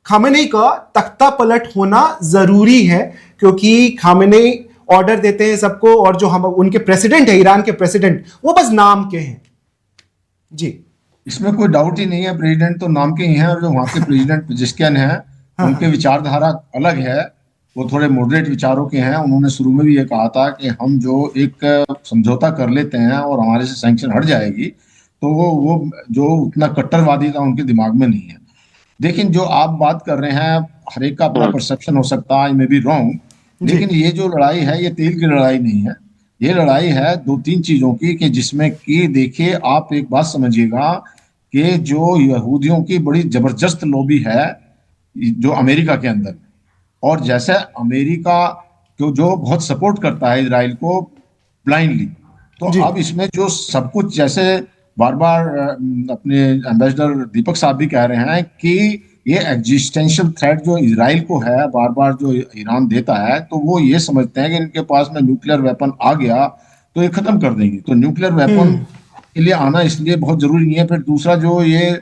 Khamenei का तख्ता पलट होना जरूरी है, क्योंकि खामेनेई ऑर्डर देते हैं सबको, और जो हम उनके प्रेसिडेंट है, ईरान के प्रेसिडेंट, वो बस नाम के हैं। जी, इसमें कोई डाउट ही नहीं है, प्रेसिडेंट तो नाम के ही हैं, और जो वहाँ के प्रेसिडेंट पेजेस्कियन हैं हाँ उनके हाँ विचारधारा अलग है। वो थोड़े मॉडरेट विचारों के हैं। उन्होंने शुरू में भी ये कहा था कि हम जो एक समझौता कर लेते हैं और हमारे से सैंक्शन हट जाएगी, तो वो जो उतना कट्टरवादी था उनके दिमाग में नहीं है। लेकिन जो आप बात कर रहे हैं, हर एक का अपना परसेप्शन हो सकता है, मे बी रॉन्ग, जी लेकिन ये जो लड़ाई है ये तेल की लड़ाई नहीं है। ये लड़ाई है दो तीन चीजों की, कि जिसमें कि देखिए आप एक बात समझिएगा कि जो यहूदियों की बड़ी जबरदस्त लॉबी है जो अमेरिका के अंदर, और जैसे अमेरिका जो बहुत सपोर्ट करता है इसराइल को ब्लाइंडली, तो जी अब इसमें जो सब कुछ, जैसे बार बार अपने एम्बेसडर दीपक साहब भी कह रहे हैं कि ये एग्जिस्टेंशियल थ्रेट जो इसराइल को है बार बार जो ईरान देता है, तो वो ये समझते हैं कि इनके पास में न्यूक्लियर वेपन आ गया तो ये खत्म कर देंगे। तो न्यूक्लियर वेपन हम्म के लिए आना इसलिए बहुत जरूरी नहीं है। फिर दूसरा जो ये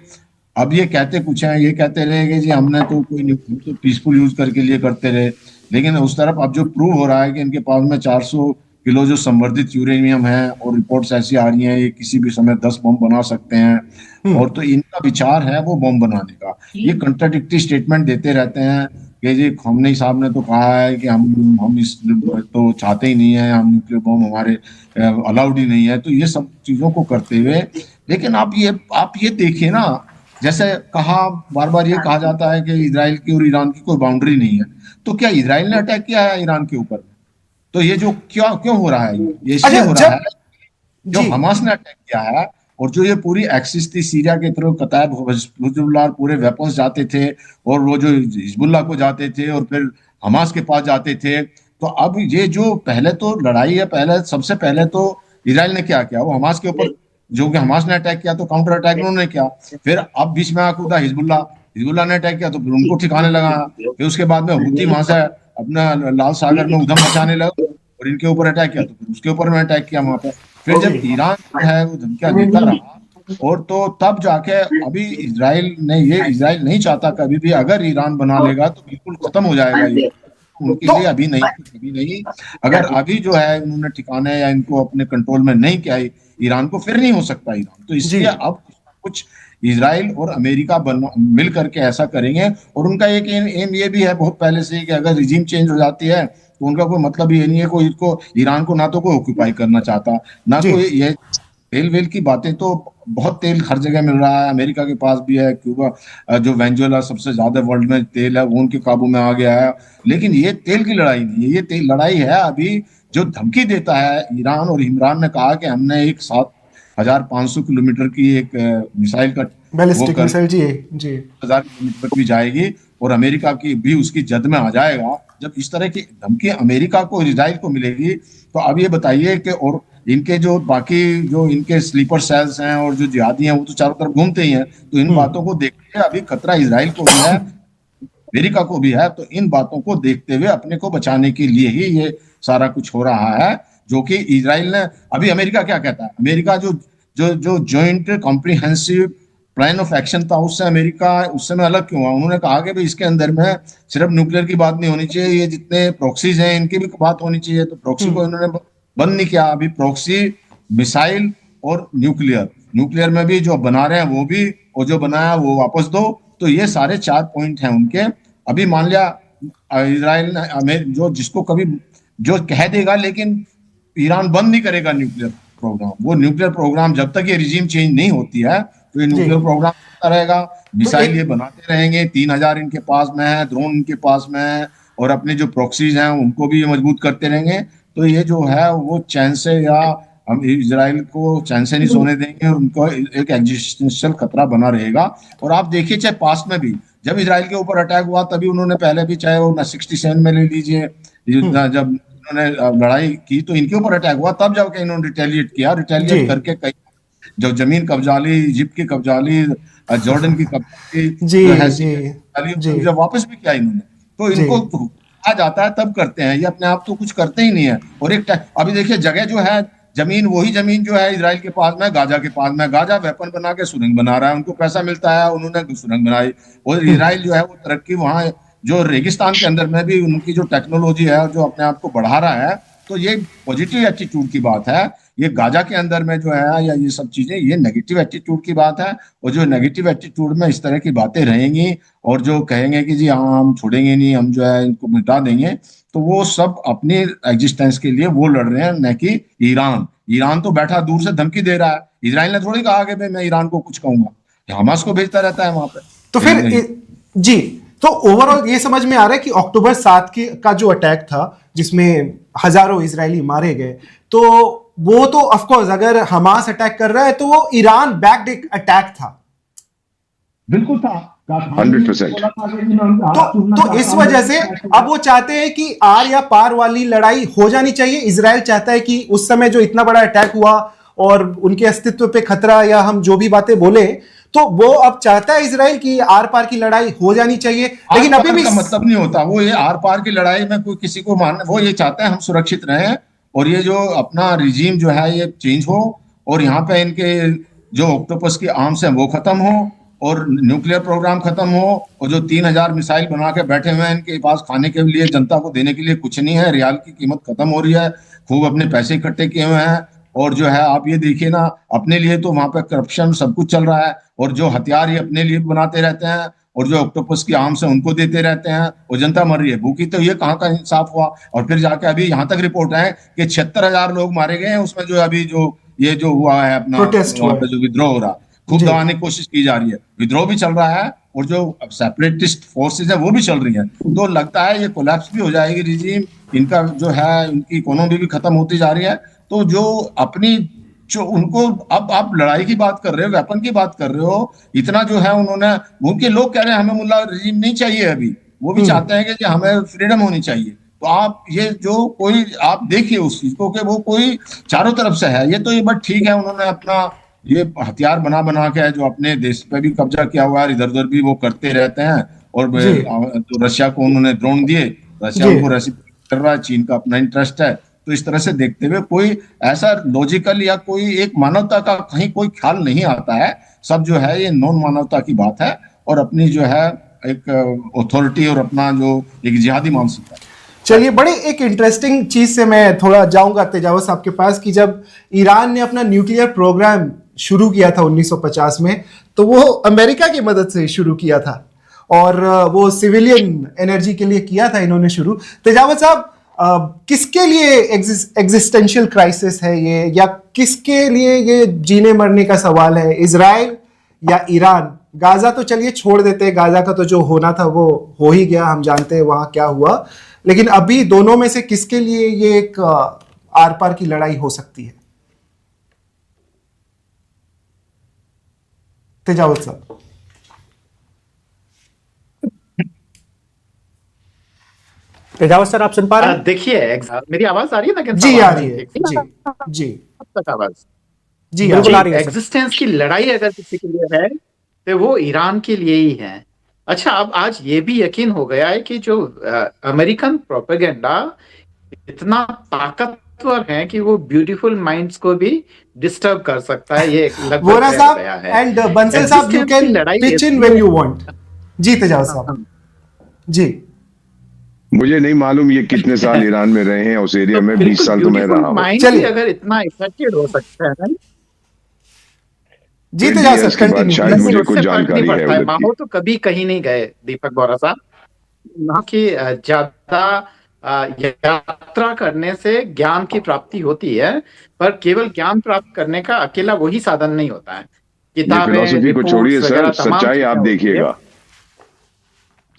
अब ये कहते कुछ हैं, ये कहते रहे कि जी हमने तो कोई नहीं, हम तो पीसफुल यूज करके लिए करते रहे, लेकिन उस तरफ अब जो प्रूव हो रहा है कि इनके पास में 400 किलो जो संवर्धित यूरेनियम है, और रिपोर्ट्स ऐसी आ रही हैं ये किसी भी समय 10 बम बना सकते हैं, हम्म और तो इनका विचार है वो बम बनाने का। ये कंट्राडिक्टरी स्टेटमेंट देते रहते हैं कि जी खamenei साहब ने तो कहा है कि हम इस तो चाहते ही नहीं है, हम न्यूक्लियर बम हमारे अलाउड ही नहीं है। तो ये सब चीजों को करते हुए, लेकिन आप ये देखिए ना, जैसे कहा बार बार ये कहा जाता है कि इजराइल की और ईरान की कोई बाउंड्री नहीं है, तो क्या इजराइल ने अटैक किया है ईरान के ऊपर? तो ये जो क्यों क्यों हो रहा है, ये इसलिए अच्छा हो रहा जब है जो जी हमास ने अटैक किया है, और जो ये पूरी एक्सिस थी सीरिया के तरफ, कताब हिजबुल्लाह पूरे वेपन्स जाते थे, और वो जो हिजबुल्लाह को जाते थे और फिर हमास के पास जाते थे। तो अब ये जो पहले तो लड़ाई है, पहले सबसे पहले तो इसराइल ने क्या किया, वो हमास के ऊपर, जो कि हमास ने अटैक किया तो काउंटर अटैक उन्होंने किया। फिर अब बीच में आकूदा हिजबुल्लाह, हिजबुल्लाह ने अटैक किया तो फिर उनको ठिकाने लगा। फिर उसके बाद में हुती वहां से अपना लाल सागर में उधम मचाने लगा, और इनके ऊपर अटैक किया तो फिर उसके ऊपर में अटैक किया वहां पे। फिर जी जब ईरान जो है वो धमकियां देता रहा, और तो तब जाके अभी इसराइल ने, ये इसराइल नहीं चाहता कभी भी अगर ईरान बना लेगा तो बिल्कुल खत्म हो जाएगा ये। उनके तो लिए अभी नहीं, कभी नहीं। अगर अभी जो है उन्होंने ठिकाने या इनको अपने कंट्रोल में नहीं किया ईरान को, फिर नहीं हो सकता ईरान। तो जी इसलिए अब कुछ इसराइल और अमेरिका मिल करके ऐसा करेंगे। और उनका एक एम ये भी है बहुत पहले से ही कि अगर रिजीम चेंज हो जाती है तो उनका कोई मतलब ये नहीं है, कोई इसको ईरान को ना तो कोई ऑक्यूपाई करना चाहता, ना जी कोई ये तेल वेल की बातें। तो बहुत तेल हर जगह मिल रहा है, अमेरिका के पास भी है, क्यूबा जो वेनेजुएला सबसे ज्यादा वर्ल्ड में तेल है वो उनके काबू में आ गया है। लेकिन ये तेल की लड़ाई नहीं है, ये तेल लड़ाई है अभी जो धमकी देता है ईरान। और इमरान ने कहा कि हमने एक 7,500 किलोमीटर की एक मिसाइल का वो बैलिस्टिक कर मिसाइल, जी जी 1,000 किलोमीटर तक भी जाएगी, और अमेरिका की भी उसकी जद में आ जाएगा। जब इस तरह की धमकी अमेरिका को, इसराइल को मिलेगी, तो अब ये बताइए कि और इनके जो बाकी जो इनके स्लीपर सेल्स हैं और जो जिहादी हैं वो तो चारों तरफ घूमते ही हैं। तो इन हम्म बातों को देखते हुए अभी खतरा इसराइल को भी है, अमेरिका को भी है। तो इन बातों को देखते हुए अपने को बचाने के लिए ही ये सारा कुछ हो रहा है, जो कि इसराइल ने, अभी अमेरिका क्या कहता है, अमेरिका जो जो जो joint comprehensive plan of action था, उससे अमेरिका उस समय अलग क्यों हुआ? उन्होंने कहा कि भाई इसके अंदर में सिर्फ न्यूक्लियर की बात नहीं होनी चाहिए, ये जितने प्रॉक्सीज हैं इनकी भी बात होनी चाहिए। तो प्रॉक्सी को हम्म इन्होंने बंद नहीं किया। अभी प्रॉक्सी, मिसाइल और न्यूक्लियर, न्यूक्लियर में भी जो बना रहे हैं वो भी, और जो बनाया वो वापस दो। तो ये सारे 4 पॉइंट हैं उनके। अभी मान लिया इसराइल ने जो जिसको कभी जो कह देगा, लेकिन ईरान बंद नहीं करेगा न्यूक्लियर प्रोग्राम। वो न्यूक्लियर प्रोग्राम जब तक ये रिजीम चेंज नहीं होती है तो ये जी न्यूक्लियर प्रोग्राम चलता रहेगा। तो मिसाइल एक ये बनाते रहेंगे, 3,000 इनके पास में है, ड्रोन इनके पास में है, और अपने जो प्रॉक्सीज हैं उनको भी ये मजबूत करते रहेंगे। तो ये जो है वो चैन से, या हम इसराइल को चैन से नहीं सोने देंगे, और उनको एक एग्जिस्टेंशियल खतरा बना रहेगा। और आप देखिए चाहे पास्ट में भी जब इसराइल के ऊपर अटैक हुआ, तभी उन्होंने पहले भी, चाहे वो 67 में ले लीजिए, हम्म जब उन्होंने लड़ाई की तो इनके ऊपर अटैक हुआ, तब जाके इन्होंने रिटेलिएट किया। जी रिटेलिएट करके कई जो जमीन कब्जा ली, इजिप्ट की कब्जा ली, जॉर्डन की कब्जा ली, जी जो जी हैसियत ली, जी उनको वापस भी किया इन्होंने। तो जी इनको आ जाता है तब करते हैं, ये अपने आप तो कुछ करते ही नहीं है। और एक अभी देखिए जगह जो है जमीन, वही जमीन जो है इजराइल के पास में, गाजा के पास में, गाजा वेपन बना के सुरंग बना रहा है, उनको पैसा मिलता है, उन्होंने सुरंग बनाई। और इजराइल जो है वो तरक्की वहाँ जो रेगिस्तान के अंदर में भी उनकी जो टेक्नोलॉजी है जो अपने आप को बढ़ा रहा है, तो ये पॉजिटिव एटीट्यूड की बात है। ये गाजा के अंदर में जो है या ये सब चीजें, ये नेगेटिव एटीट्यूड की बात है। और जो नेगेटिव एटीट्यूड में इस तरह की बातें रहेंगी और जो कहेंगे कि जी हाँ हम छोड़ेंगे नहीं, हम जो है इनको मिटा देंगे, तो वो सब अपनी एग्जिस्टेंस के लिए वो लड़ रहे हैं, न कि ईरान। ईरान तो बैठा दूर से धमकी दे रहा है, इजराइल ने थोड़ी कहा कि भाई मैं ईरान को कुछ कहूंगा, हमास को भेजता रहता है वहां पे। तो फिर जी, तो ओवरऑल ये समझ में आ रहा है कि अक्टूबर 7 का जो अटैक था जिसमें हजारों इजरायली मारे गए, तो वो तो ऑफ कोर्स अगर हमास अटैक कर रहा है तो वो ईरान बैक्ड एक अटैक था। बिल्कुल था, 100%। तो इस वजह से अब वो चाहते हैं कि आर या पार वाली लड़ाई हो जानी चाहिए। इजराइल चाहता है कि उस समय जो इतना बड़ा अटैक हुआ और उनके अस्तित्व पे खतरा, या हम जो भी बातें बोले, तो वो अब चाहता है इजराइल की आर पार की लड़ाई हो जानी चाहिए। लेकिन अभी भी मतलब नहीं होता वो, ये आर पार की लड़ाई में कोई किसी को मान, वो ये चाहते हैं हम सुरक्षित रहें और ये जो अपना रिजीम जो है ये चेंज हो, और यहाँ पे इनके जो ऑक्टोपस की आर्म्स हैं वो खत्म हो, और न्यूक्लियर प्रोग्राम खत्म हो, और जो 3000 मिसाइल बना के बैठे हुए हैं इनके पास खाने के लिए, जनता को देने के लिए कुछ नहीं है, रियाल की कीमत खत्म हो रही है, खूब अपने पैसे इकट्ठे किए हुए हैं। और जो है आप ये देखिए ना, अपने लिए तो वहां पे करप्शन सब कुछ चल रहा है, और जो हथियार ये अपने लिए बनाते रहते हैं, और जो ऑक्टोपस की आर्म्स है उनको देते रहते हैं, और जनता मर रही है भूखी। तो ये कहाँ का इंसाफ हुआ? और फिर जाके अभी यहाँ तक रिपोर्ट है कि 76,000 लोग मारे गए हैं उसमें, जो अभी जो ये जो हुआ है अपना वहाँ पे जो विद्रोह हो रहा, खूब दबाने की कोशिश की जा रही है, विद्रोह भी चल रहा है, और जो सेपरेटिस्ट फोर्सेज है वो भी चल रही हैं। तो लगता है ये कोलैप्स भी हो जाएगी रिजीम, इनका जो है इनकी इकोनॉमी भी खत्म होती जा रही है। तो जो अपनी जो उनको, अब आप लड़ाई की बात कर रहे हो, वेपन की बात कर रहे हो, इतना जो है उन्होंने, उनके लोग कह रहे हैं हमें मुल्ला रिजीम नहीं चाहिए अभी, वो भी चाहते हैं कि हमें फ्रीडम होनी चाहिए। तो आप ये जो कोई आप देखिए उस चीज को कि वो कोई चारों तरफ से है, ये तो ये बट ठीक है, उन्होंने अपना ये हथियार बना बना के जो अपने देश पे भी कब्जा किया हुआ है, इधर उधर भी वो करते रहते हैं। और तो रशिया को उन्होंने ड्रोन दिए, रशिया उनको रेसिप्रोकेट कर रहा है, चीन का अपना इंटरेस्ट है। तो इस तरह से देखते हुए कोई ऐसा लॉजिकल या कोई एक मानवता का कहीं कोई ख्याल नहीं आता है, सब जो है ये नॉन मानवता की बात है, और अपनी जो है एक अथॉरिटी और अपना जो एक जिहादी मानसिकता। चलिए, बड़े एक इंटरेस्टिंग चीज से मैं थोड़ा जाऊंगा तेजावत साहब के पास, कि जब ईरान ने अपना न्यूक्लियर प्रोग्राम शुरू किया था 1950 में, तो वो अमेरिका की मदद से शुरू किया था, और वो सिविलियन एनर्जी के लिए किया था इन्होंने शुरू। तेजावत साहब, किसके लिए एग्जिस्टेंशियल क्राइसिस है ये, या किसके लिए ये जीने मरने का सवाल है, इजराइल या ईरान? गाजा तो चलिए छोड़ देते हैं, गाजा का तो जो होना था वो हो ही गया, हम जानते हैं वहां क्या हुआ। लेकिन अभी दोनों में से किसके लिए ये एक आर पार की लड़ाई हो सकती है? तेजावत साहब। तेजावत सर, आप सुन पा रहे हैं? देखिए, मेरी आवाज आ रही है ना? जी आ रही है, जी अब तक आवाज जी बिल्कुल आ रही है। एग्जिस्टेंस की लड़ाई अगर किसी के लिए है तो वो ईरान के लिए ही है। अच्छा, अब आज ये भी यकीन हो गया है कि जो अमेरिकन प्रोपेगेंडा इतना ताकतवर है कि वो ब्यूटीफुल माइंड्स को भी डिस्टर्ब कर सकता है, ये लगभग वोरा साहब गया है। एंड बंसल साहब, you can pitch in when you want. जी तेजावत साहब। जी, मुझे नहीं मालूम ये कितने साल ईरान में रहे हैं, उस एरिया में 20 साल तो मैं रहा हूँ। चलिए, अगर इतना इफेक्टेड हो सकता है, जी तेजावत साहब कंटिन्यू। शायद मुझे कुछ जानकारी है। माहौल तो कभी कहीं नहीं गए दीपक बोरा साहब, ना कि ज्यादा यात्रा करने से ज्ञान की प्राप्ति होती है, पर केवल ज्ञान प्राप्त करने का अकेला वही साधन नहीं होता है। किताबें, फिलॉसफी को छोड़िए सर, सच्चाई आप देखिएगा।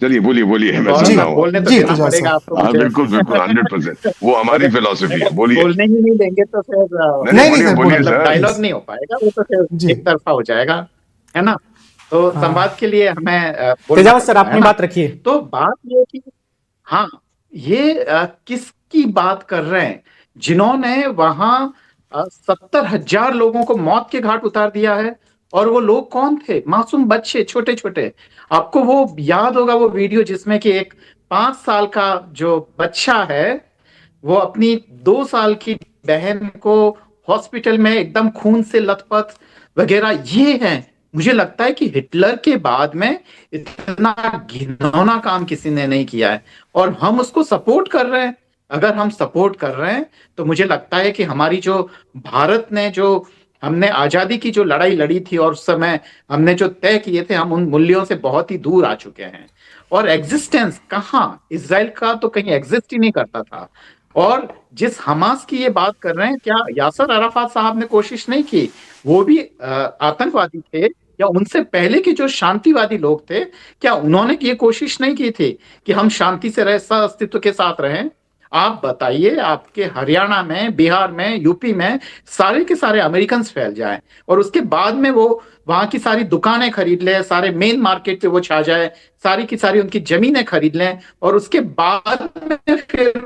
चलिए बोलिए, मैं सुन रहा हूँ। बोलने तो देना पड़ेगा आपको। बिल्कुल 100%, वो हमारी फिलॉसफी है। बोलिए। बोलने ही नहीं देंगे तो फिर नहीं सर, डायलॉग नहीं हो पाएगा, वो तो फिर एक तरफा हो जाएगा, है ना? तो संवाद के लिए हमें तेजावत सर, अपनी बात रखिए। तो बात ये कि हाँ, ये किसकी बात कर रहे हैं जिन्होंने वहां 70,000 लोगों को मौत के घाट उतार दिया है? और वो लोग कौन थे? मासूम बच्चे, छोटे छोटे। आपको वो याद होगा वो वीडियो जिसमें कि एक 5 साल का जो बच्चा है वो अपनी 2 साल की बहन को हॉस्पिटल में एकदम खून से लथपथ वगैरह, ये है। मुझे लगता है कि हिटलर के बाद में इतना घिनौना काम किसी ने नहीं किया है, और हम उसको सपोर्ट कर रहे हैं। अगर हम सपोर्ट कर रहे हैं तो मुझे लगता है कि हमारी जो भारत ने जो हमने आजादी की जो लड़ाई लड़ी थी और उस समय हमने जो तय किए थे, हम उन मूल्यों से बहुत ही दूर आ चुके हैं। और एग्जिस्टेंस कहाँ, इजराइल का तो कहीं एग्जिस्ट ही नहीं करता था। और जिस हमास की ये बात कर रहे हैं, क्या यासर अराफात साहब ने कोशिश नहीं की? वो भी आतंकवादी थे, या उनसे पहले के जो शांतिवादी लोग थे, क्या उन्होंने ये कोशिश नहीं की थी कि हम शांति से रह, सह अस्तित्व के साथ रहें? आप बताइए, आपके हरियाणा में, बिहार में, यूपी में सारे के सारे अमेरिकन फैल जाएं और उसके बाद में वो वहां की सारी दुकानें खरीद लें, सारे मेन मार्केट पे वो छा जाए, सारी की सारी उनकी जमीनें खरीद लें, और उसके बाद में फिर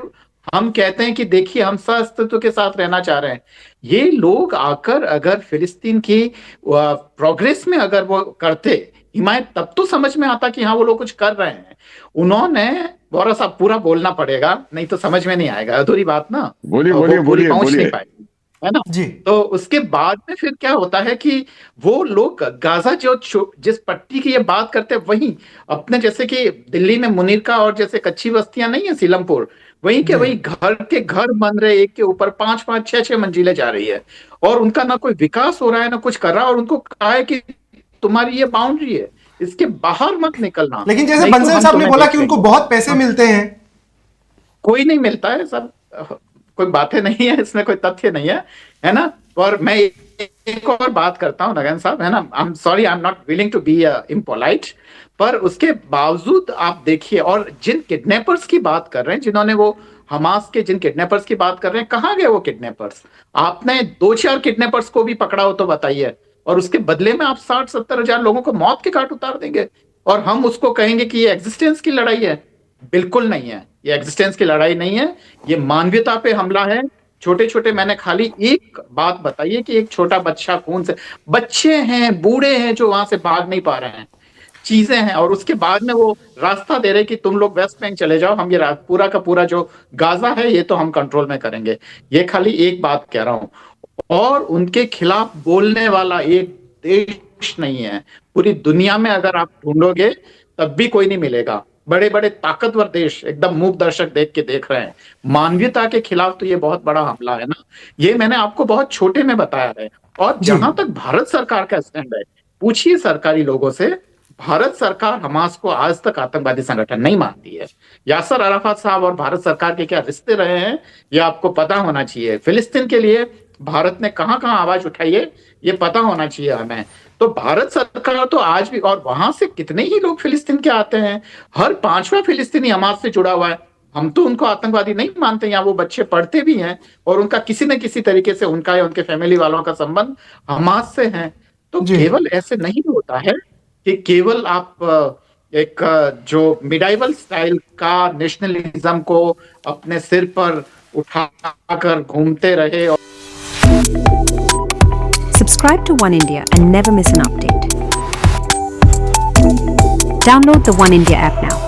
हम कहते हैं कि देखिए हम सह-अस्तित्व के साथ रहना चाह रहे हैं। ये लोग आकर अगर फिलिस्तीन की प्रोग्रेस में अगर वो करते हिमायत, तब तो समझ में आता कि हाँ वो लोग कुछ कर रहे हैं। उन्होंने बोरा साहब पूरा बोलना पड़ेगा, नहीं तो समझ में नहीं आएगा, अधूरी बात ना, बोलिए वो बोलिए पूरी बोलिए पहुंच बोलिए नहीं पाएगी, है ना जी। तो उसके बाद में फिर क्या होता है कि वो लोग गाजा जिस पट्टी की ये बात करते हैं, वहीं अपने जैसे कि दिल्ली में मुनीरका और जैसे कच्ची बस्तियां नहीं है सीलमपुर, वहीं के वही घर के घर बन रहे, एक के ऊपर 5-5 6-6 मंजिलें जा रही है, और उनका ना कोई विकास हो रहा है ना कुछ कर रहा है, और उनको कहा है कि तुम्हारी ये बाउंड्री है, इसके बाहर मत निकलना। लेकिन जैसे नहीं तो बंसल हम साहब ने तुम्हें बोला देख कि उनको लेंगे। बहुत पैसे मिलते हैं। कोई नहीं मिलता है सब, कोई बातें नहीं है इसमें, कोई तथ्य नहीं है, है ना। और मैं एक और बात करता हूं नगन साहब, है ना, I am sorry, I am not willing to be impolite, पर उसके बावजूद आप देखिए, और जिन किडनैपर्स की बात कर रहे हैं, जिन्होंने वो हमास के जिन किडनैपर्स की बात कर रहे हैं, कहाँ गए वो किडनैपर्स? आपने 2-4 किडनैपर्स को भी पकड़ा हो तो बताइए, और उसके बदले में आप 60-70 हजार लोगों को मौत के घाट उतार देंगे, और हम उसको कहेंगे कि ये एग्जिस्टेंस की लड़ाई है? बिल्कुल नहीं है, ये एग्जिस्टेंस की लड़ाई नहीं है, ये मानवता पे हमला है। छोटे छोटे, मैंने खाली एक बात बताई है कि एक छोटा बच्चा खून से, बच्चे हैं, बूढ़े हैं जो वहां से भाग नहीं पा रहे हैं, चीजें हैं, और उसके बाद में वो रास्ता दे रहे कि तुम लोग वेस्ट बैंक चले जाओ, हम ये पूरा का पूरा जो गाजा है ये तो हम कंट्रोल में करेंगे। ये खाली एक बात कह रहा हूं, और उनके खिलाफ बोलने वाला एक देश नहीं है पूरी दुनिया में, अगर आप ढूंढोगे तब भी कोई नहीं मिलेगा। बड़े बड़े ताकतवर देश एकदम मूक दर्शक देख रहे हैं। मानवता के खिलाफ तो ये बहुत बड़ा हमला है ना, ये मैंने आपको बहुत छोटे में बताया है। और जहां तक भारत सरकार का स्टैंड है, पूछिए सरकारी लोगों से, भारत सरकार हमास को आज तक आतंकवादी संगठन नहीं मानती है। यासर अराफात साहब और भारत सरकार के क्या रिश्ते रहे हैं, ये आपको पता होना चाहिए। फिलिस्तीन के लिए भारत ने कहां कहां आवाज उठाई है, ये पता होना चाहिए हमें। तो भारत सरकार तो आज भी, और वहां से कितने ही लोग फिलिस्तीन के आते हैं, हर 5वां फिलिस्तीनी हमास से जुड़ा हुआ है। हम तो उनको आतंकवादी नहीं मानते, यहाँ वो बच्चे पढ़ते भी हैं, और उनका किसी न किसी तरीके से उनका या उनके फैमिली वालों का संबंध हमास से है। तो केवल ऐसे नहीं होता है कि केवल आप एक जो मिडाइवल स्टाइल का नेशनलिज्म को अपने सिर पर उठाकर घूमते रहे। Subscribe to One India and never miss an update. Download the One India app now.